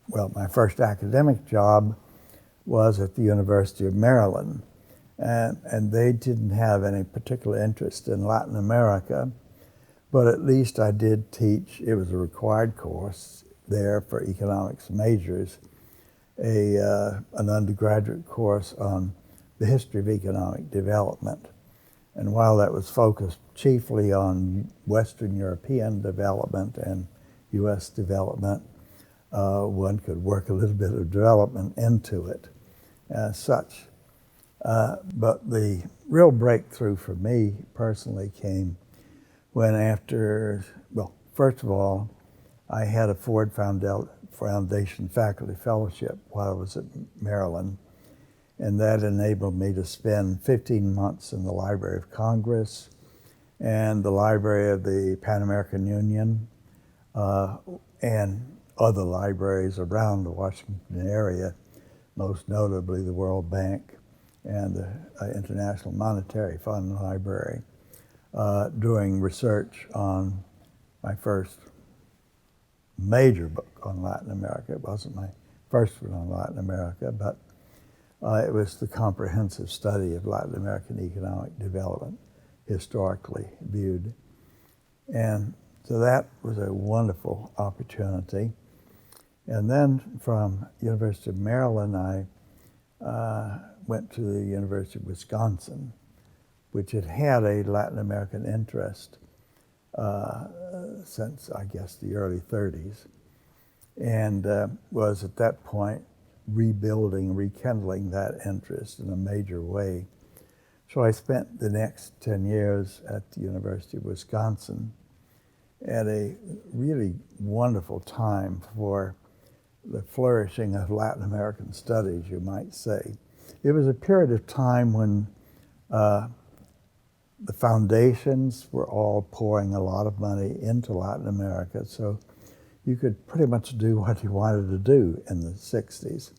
well, my first academic job was at the University of Maryland. And they didn't have any particular interest in Latin America, but at least I did teach. It was a required course there for economics majors, an undergraduate course on the history of economic development. And while that was focused chiefly on Western European development and U.S. development, one could work a little bit of development into it as such. But the real breakthrough for me personally came when first of all, I had a Ford Foundation faculty fellowship while I was at Maryland, and that enabled me to spend 15 months in the Library of Congress and the Library of the Pan American Union and other libraries around the Washington area, most notably the World Bank and the International Monetary Fund Library, doing research on my first major book on Latin America. It wasn't my first one on Latin America, but it was the comprehensive study of Latin American economic development, historically viewed. And so that was a wonderful opportunity. And then from University of Maryland, I went to the University of Wisconsin, which had had a Latin American interest since, I guess, the early 30s, and was at that point rekindling that interest in a major way. So I spent the next 10 years at the University of Wisconsin at a really wonderful time for the flourishing of Latin American studies, you might say. It was a period of time when the foundations were all pouring a lot of money into Latin America, so you could pretty much do what you wanted to do in the 60s.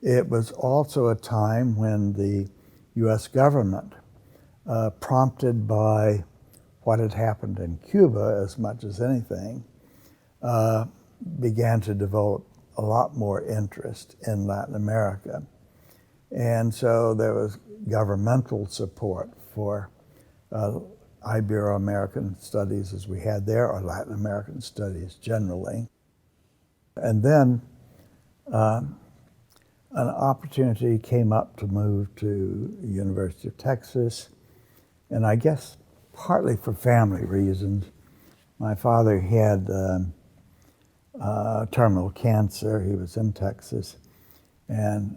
It was also a time when the U.S. government, prompted by what had happened in Cuba as much as anything, began to develop a lot more interest in Latin America. And so there was governmental support for Ibero-American studies as we had there, or Latin American studies generally. And then an opportunity came up to move to the University of Texas, and I guess partly for family reasons. My father had terminal cancer. He was in Texas, and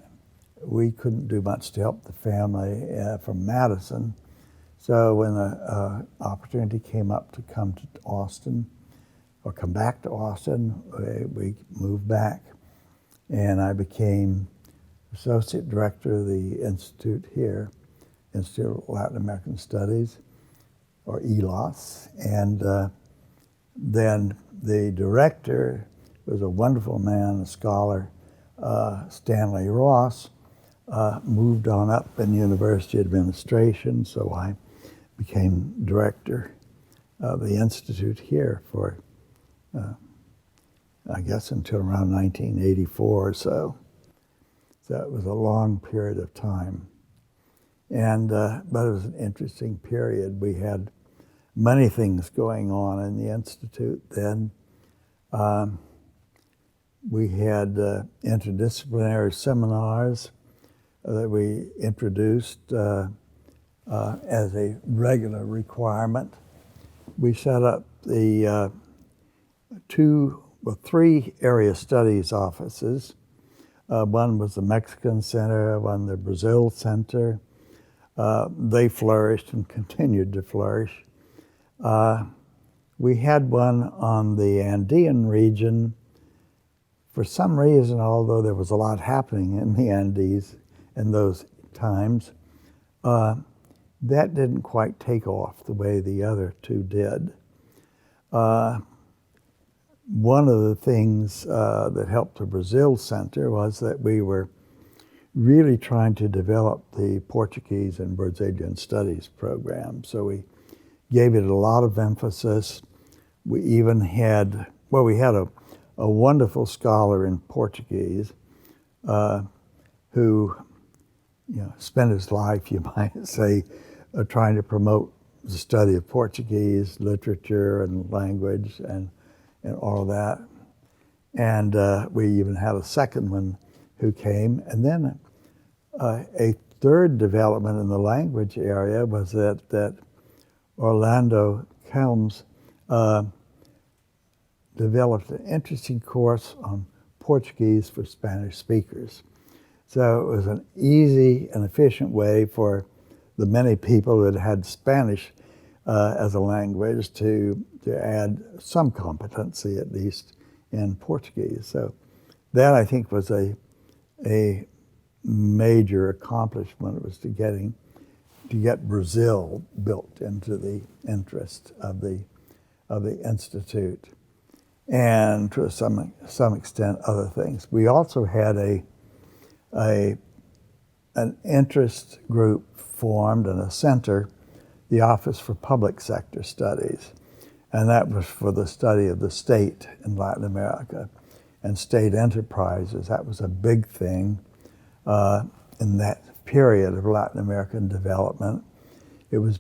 we couldn't do much to help the family from Madison. So when the opportunity came up to come to Austin, or come back to Austin, we moved back, and I became Associate Director of the Institute here, Institute of Latin American Studies, or ELAS, and then the director was a wonderful man, a scholar, Stanley Ross, moved on up in university administration, so I became director of the Institute here for, I guess, until around 1984 or so. So it was a long period of time. And, but it was an interesting period. We had many things going on in the Institute then. We had interdisciplinary seminars that we introduced as a regular requirement. We set up the three area studies offices. One was the Mexican Center, one the Brazil Center. They flourished and continued to flourish. We had one on the Andean region. For some reason, although there was a lot happening in the Andes in those times, that didn't quite take off the way the other two did. One of the things that helped the Brazil Center was that we were really trying to develop the Portuguese and Brazilian studies program. So we gave it a lot of emphasis. We even had, we had a wonderful scholar in Portuguese who spent his life, you might say, trying to promote the study of Portuguese literature and language and all of that. And we even had a second one who came. And then a third development in the language area was that Orlando Kelms developed an interesting course on Portuguese for Spanish speakers. So it was an easy and efficient way for the many people that had Spanish as a language to add some competency, at least, in Portuguese. So that, I think, was a major accomplishment, was to get Brazil built into the interest of the Institute, and to some extent other things. We also had an interest group formed and a center, the Office for Public Sector Studies, and that was for the study of the state in Latin America and state enterprises. That was a big thing in that period of Latin American development. It was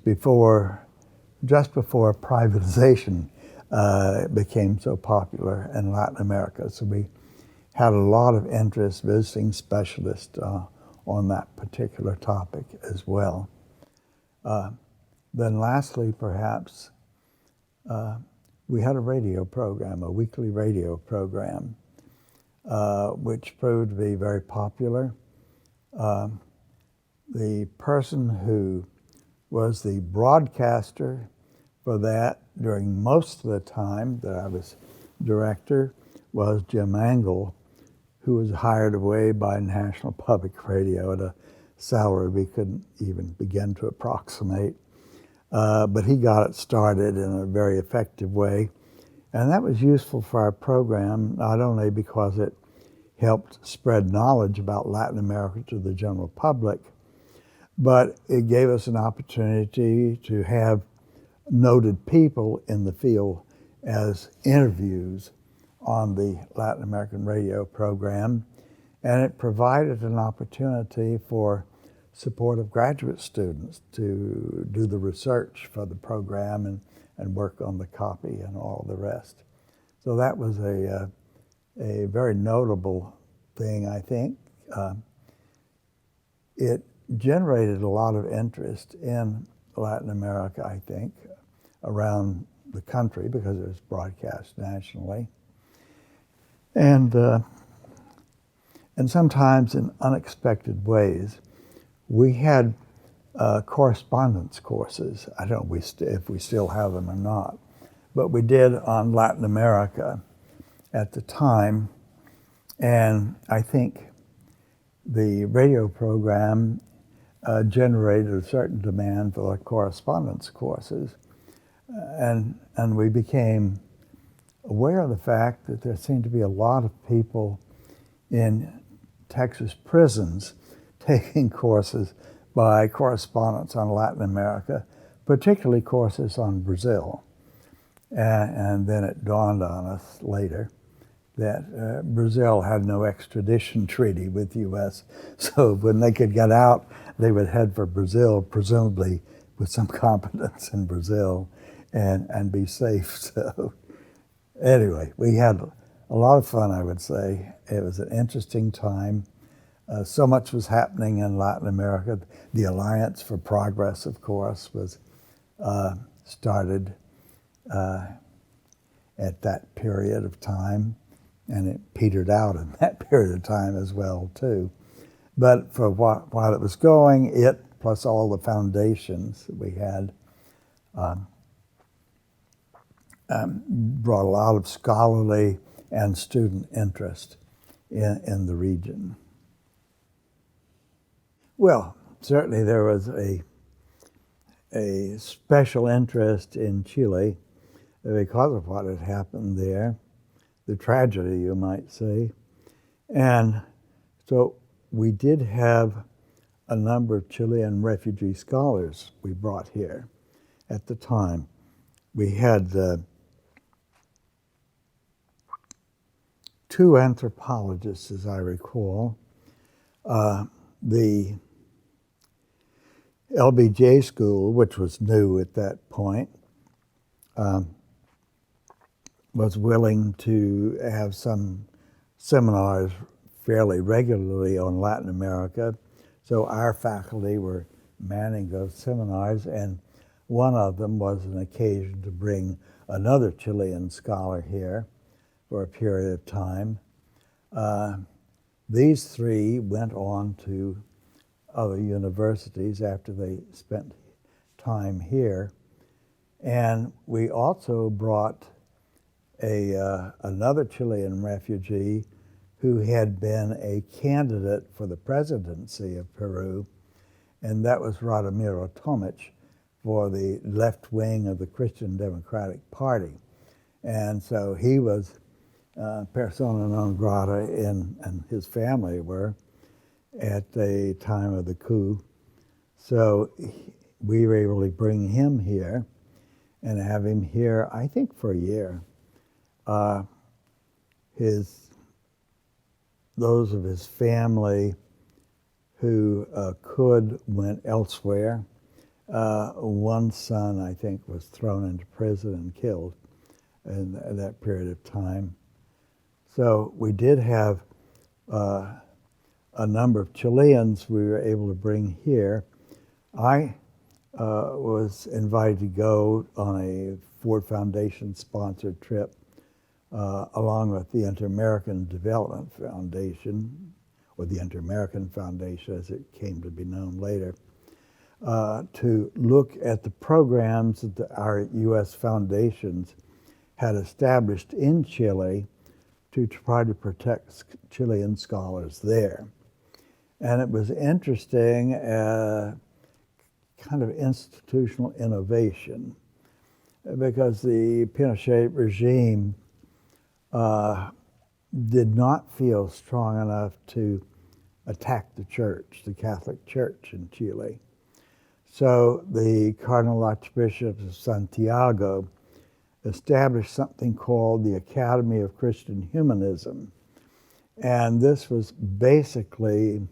just before privatization became so popular in Latin America. So we had a lot of interest visiting specialists on that particular topic as well. Then lastly, perhaps, we had a radio program, a weekly radio program, which proved to be very popular. The person who was the broadcaster for that during most of the time that I was director was Jim Angle, who was hired away by National Public Radio at a salary we couldn't even begin to approximate. But he got it started in a very effective way. And that was useful for our program, not only because it helped spread knowledge about Latin America to the general public, but it gave us an opportunity to have noted people in the field as interviews on the Latin American radio program, and it provided an opportunity for supportive graduate students to do the research for the program and work on the copy and all the rest. So that was a very notable thing, I think. It generated a lot of interest in Latin America, I think, around the country because it was broadcast nationally. And sometimes in unexpected ways. We had correspondence courses. I don't know if we still have them or not, but we did on Latin America at the time. And I think the radio program generated a certain demand for correspondence courses. And we became aware of the fact that there seemed to be a lot of people in Texas prisons taking courses by correspondents on Latin America, particularly courses on Brazil. And then it dawned on us later that Brazil had no extradition treaty with the U.S., so when they could get out, they would head for Brazil, presumably with some competence in Brazil, and be safe. So anyway, we had a lot of fun, I would say. It was an interesting time. So much was happening in Latin America. The Alliance for Progress, of course, was started at that period of time, and it petered out in that period of time as well, too. But for while it was going, it, plus all the foundations that we had, brought a lot of scholarly and student interest in the region. Well, certainly there was a special interest in Chile because of what had happened there, the tragedy, you might say. And so we did have a number of Chilean refugee scholars we brought here at the time. We had two anthropologists, as I recall. The LBJ school, which was new at that point, was willing to have some seminars fairly regularly on Latin America. So our faculty were manning those seminars, and one of them was an occasion to bring another Chilean scholar here for a period of time. These three went on to other universities after they spent time here. And we also brought another Chilean refugee who had been a candidate for the presidency of Peru, and that was Radomiro Tomic for the left wing of the Christian Democratic Party. And so he was persona non grata, and his family were, at the time of the coup. So we were able to bring him here and have him here, I think, for a year. Those of his family who could went elsewhere. One son, I think, was thrown into prison and killed in that period of time. So we did have a number of Chileans we were able to bring here. I was invited to go on a Ford Foundation sponsored trip along with the Inter-American Development Foundation, or the Inter-American Foundation as it came to be known later, to look at the programs that our U.S. foundations had established in Chile to try to protect Chilean scholars there. And it was interesting, kind of institutional innovation, because the Pinochet regime did not feel strong enough to attack the church, the Catholic Church in Chile. So the Cardinal Archbishops of Santiago established something called the Academy of Christian Humanism. And this was basically,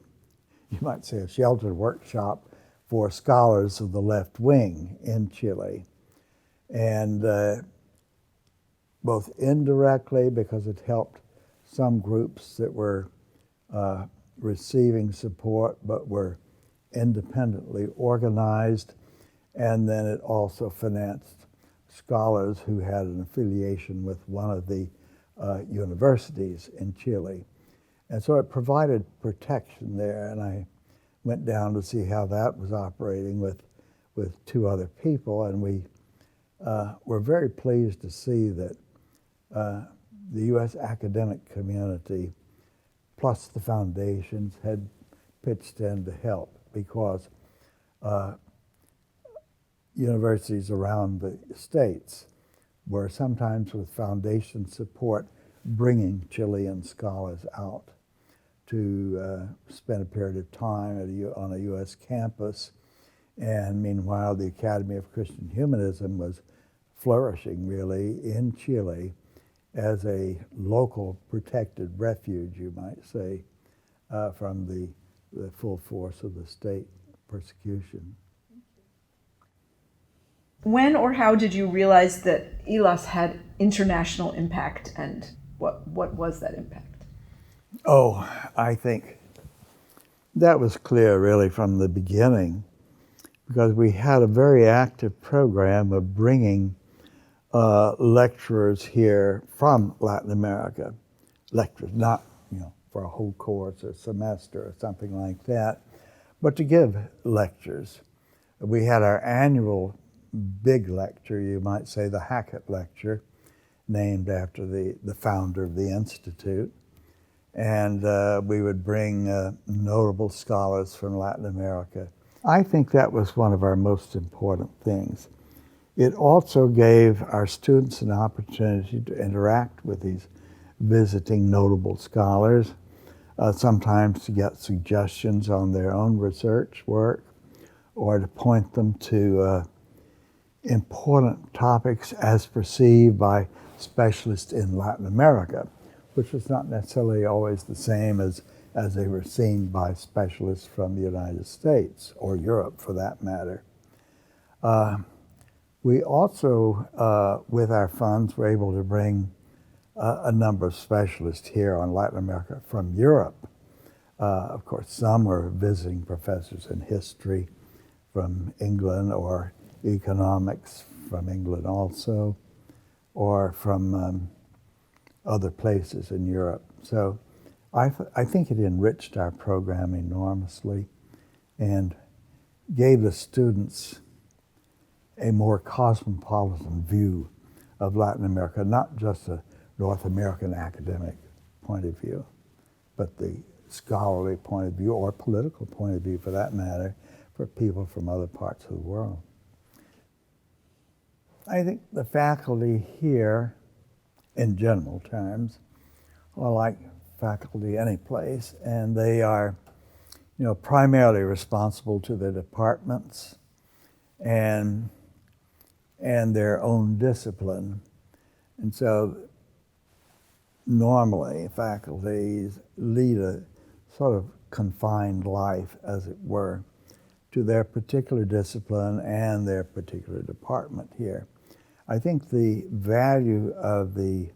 you might say, a sheltered workshop for scholars of the left wing in Chile. And both indirectly, because it helped some groups that were receiving support but were independently organized, and then it also financed scholars who had an affiliation with one of the universities in Chile. And so it provided protection there, and I went down to see how that was operating with two other people, and we were very pleased to see that the U.S. academic community plus the foundations had pitched in to help, because universities around the states were sometimes with foundation support bringing Chilean scholars out to spend a period of time on a U.S. campus. And meanwhile, the Academy of Christian Humanism was flourishing really in Chile as a local protected refuge, you might say, from the full force of the state persecution. When or how did you realize that ILAS had international impact, and what was that impact? Oh, I think that was clear really from the beginning, because we had a very active program of bringing lecturers here from Latin America. Lecturers, not for a whole course or semester or something like that, but to give lectures. We had our annual big lecture, you might say the Hackett Lecture, named after the founder of the Institute. And we would bring notable scholars from Latin America. I think that was one of our most important things. It also gave our students an opportunity to interact with these visiting notable scholars, sometimes to get suggestions on their own research work, or to point them to important topics as perceived by specialists in Latin America, which was not necessarily always the same as they were seen by specialists from the United States or Europe for that matter. We also, with our funds, were able to bring a number of specialists here on Latin America from Europe. Of course, some were visiting professors in history from England, or economics from England also, or from other places in Europe. So I think it enriched our program enormously and gave the students a more cosmopolitan view of Latin America, not just a North American academic point of view, but the scholarly point of view, or political point of view for that matter, for people from other parts of the world. I think the faculty here, in general terms, are like faculty any place, and they are, primarily responsible to their departments and their own discipline. And so normally faculties lead a sort of confined life, as it were, to their particular discipline and their particular department here. I think the value of the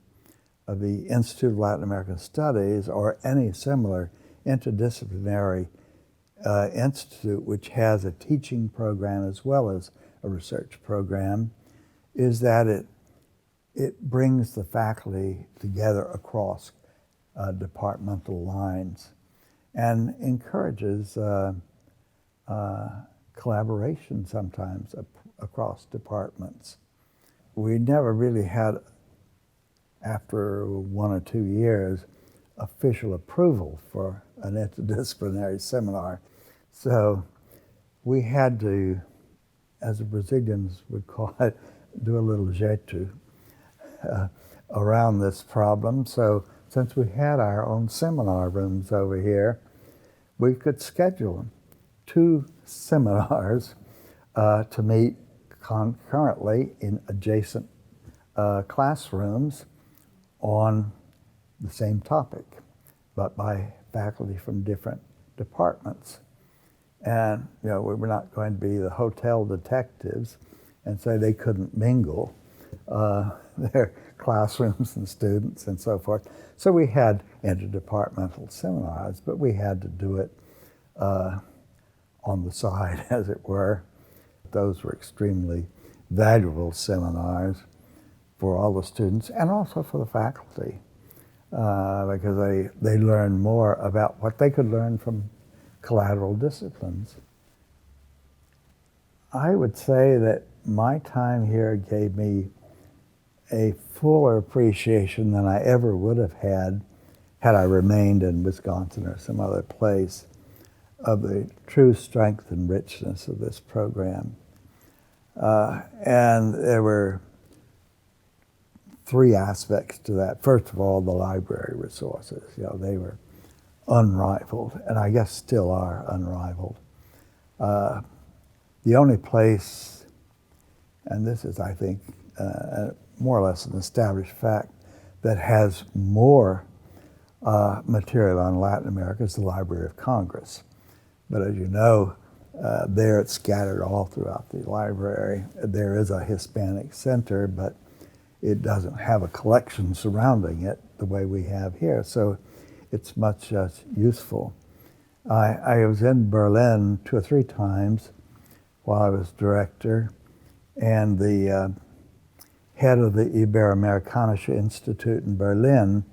Institute of Latin American Studies, or any similar interdisciplinary institute which has a teaching program as well as a research program, is that it brings the faculty together across departmental lines and encourages collaboration sometimes across departments. We never really had, after 1 or 2 years, official approval for an interdisciplinary seminar. So we had to, as the Brazilians would call it, do a little jeito around this problem. So since we had our own seminar rooms over here, we could schedule 2 seminars to meet concurrently in adjacent classrooms on the same topic, but by faculty from different departments. And we were not going to be the hotel detectives and say they couldn't mingle their classrooms and students and so forth. So we had interdepartmental seminars, but we had to do it on the side, as it were. Those were extremely valuable seminars for all the students and also for the faculty, because they learned more about what they could learn from collateral disciplines. I would say that my time here gave me a fuller appreciation than I ever would have had I remained in Wisconsin or some other place, of the true strength and richness of this program. And there were 3 aspects to that. First of all, the library resources. They were unrivaled, and I guess still are unrivaled. The only place, and this is, I think, more or less an established fact, that has more material on Latin America is the Library of Congress. But as you know, there it's scattered all throughout the library. There is a Hispanic center, but it doesn't have a collection surrounding it the way we have here, so it's much useful. I was in Berlin 2 or 3 times while I was director, and the head of the Iberoamerikanische Institute in Berlin,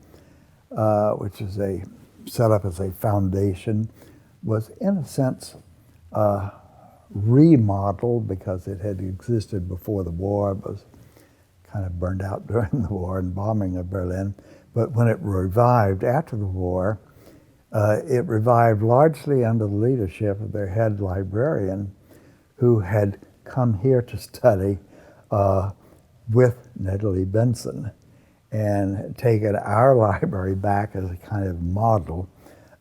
which is set up as a foundation, was in a sense remodeled because it had existed before the war. It was kind of burned out during the war and bombing of Berlin. But when it revived after the war, it revived largely under the leadership of their head librarian, who had come here to study with Nedley Benson and taken our library back as a kind of model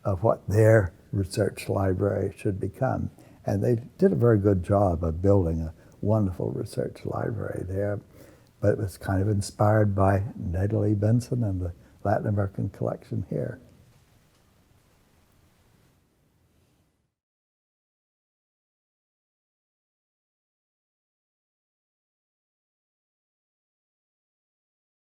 of what their research library should become. And they did a very good job of building a wonderful research library there, but it was kind of inspired by Nedley Benson and the Latin American collection here.